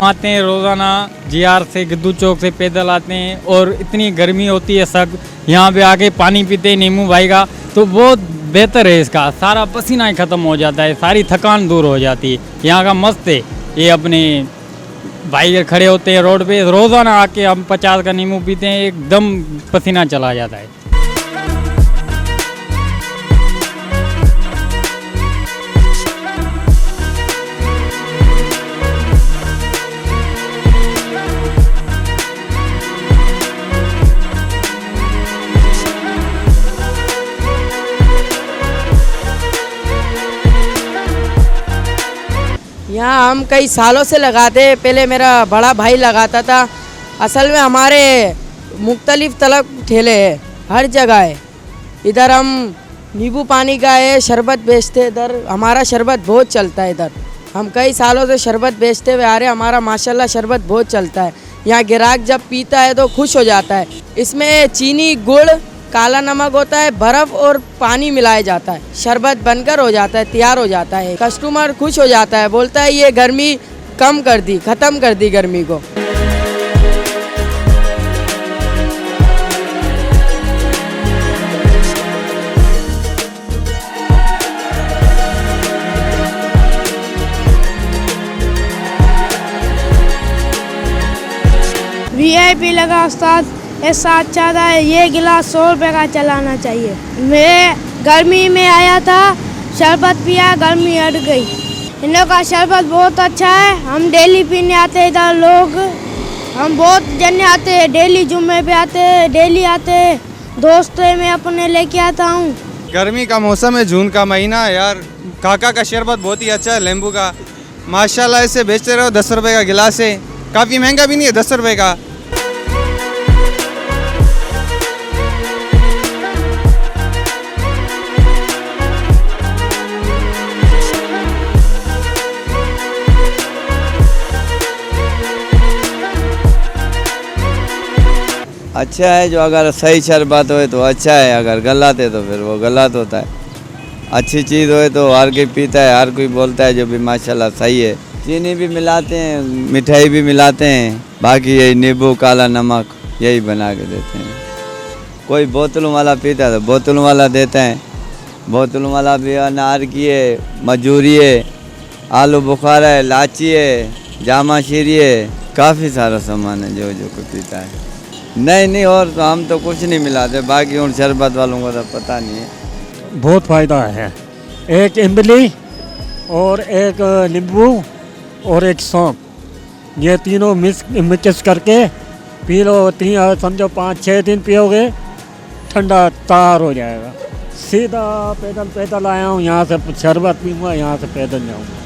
आते हैं रोज़ाना जीआर से, गिद्दू चौक से पैदल आते हैं और इतनी गर्मी होती है, सब यहाँ पे आके पानी पीते हैं नीमू भाई का, तो बहुत बेहतर है। इसका सारा पसीना ही ख़त्म हो जाता है, सारी थकान दूर हो जाती है। यहाँ का मस्त है। ये अपने भाई खड़े होते हैं रोड पे, रोज़ाना आके हम 50 का नींबू पीते हैं, एकदम पसीना चला जाता है। यहाँ हम कई सालों से लगाते हैं। पहले मेरा बड़ा भाई लगाता था। असल में हमारे मुख्तलिफ तलब ठेले हैं, हर जगह है। इधर हम नींबू पानी का है, शरबत बेचते हैं। इधर हमारा शरबत बहुत चलता है। इधर हम कई सालों से शरबत बेचते हुए आ रहे हैं। हमारा माशाल्लाह शरबत बहुत चलता है। यहाँ ग्राहक जब पीता है तो खुश हो जाता है। इसमें चीनी, गुड़, काला नमक होता है, बर्फ़ और पानी मिलाया जाता है। शरबत बनकर हो जाता है, तैयार हो जाता है। कस्टमर खुश हो जाता है, बोलता है ये गर्मी कम कर दी, ख़त्म कर दी गर्मी को। VIP लगा उस्ताद, ऐसा अच्छा था। ये गिलास 100 रुपये का चलाना चाहिए। मैं गर्मी में आया था, शरबत पिया, गर्मी हट गई। इन लोग का शरबत बहुत अच्छा है। हम डेली पीने आते हैं इधर लोग, हम बहुत जने आते हैं, डेली जुम्मे पे आते हैं, डेली आते हैं। दोस्त मैं अपने लेके आता हूँ। गर्मी का मौसम है, जून का महीना है यार। काका का शरबत बहुत ही अच्छा है, नींबू का माशाल्लाह। इसे बेचते रहो, 10 रुपये का गिलास है, काफ़ी महंगा भी नहीं है, 10 रुपये का। अच्छा है, जो अगर सही शरबत हो तो अच्छा है, अगर गलत है तो फिर वो गलत होता है। अच्छी चीज़ हो तो हर कोई पीता है, हर कोई बोलता है जो भी माशाल्लाह सही है। चीनी भी मिलाते हैं, मिठाई भी मिलाते हैं, बाकी यही नींबू, काला नमक यही बना के देते हैं। कोई बोतलों वाला पीता है तो बोतलों वाला देते हैं। बोतलों वाला भी अनार की है, मजूरी है, आलू बुखारा है, लाची है, जामा शीरी है, काफ़ी सारा सामान है जो कोई पीता है। नहीं और तो हम तो कुछ नहीं मिलाते, बाकी उन शरबत वालों को तो पता नहीं है। बहुत फ़ायदा है। एक इमली और एक नींबू और एक सौंफ, ये तीनों मिक्स करके पी लो। समझो 5-6 दिन पियोगे, ठंडा तैयार हो जाएगा। सीधा पैदल आया हूँ, यहाँ से शरबत पीऊँगा, यहाँ से पैदल जाऊँगा।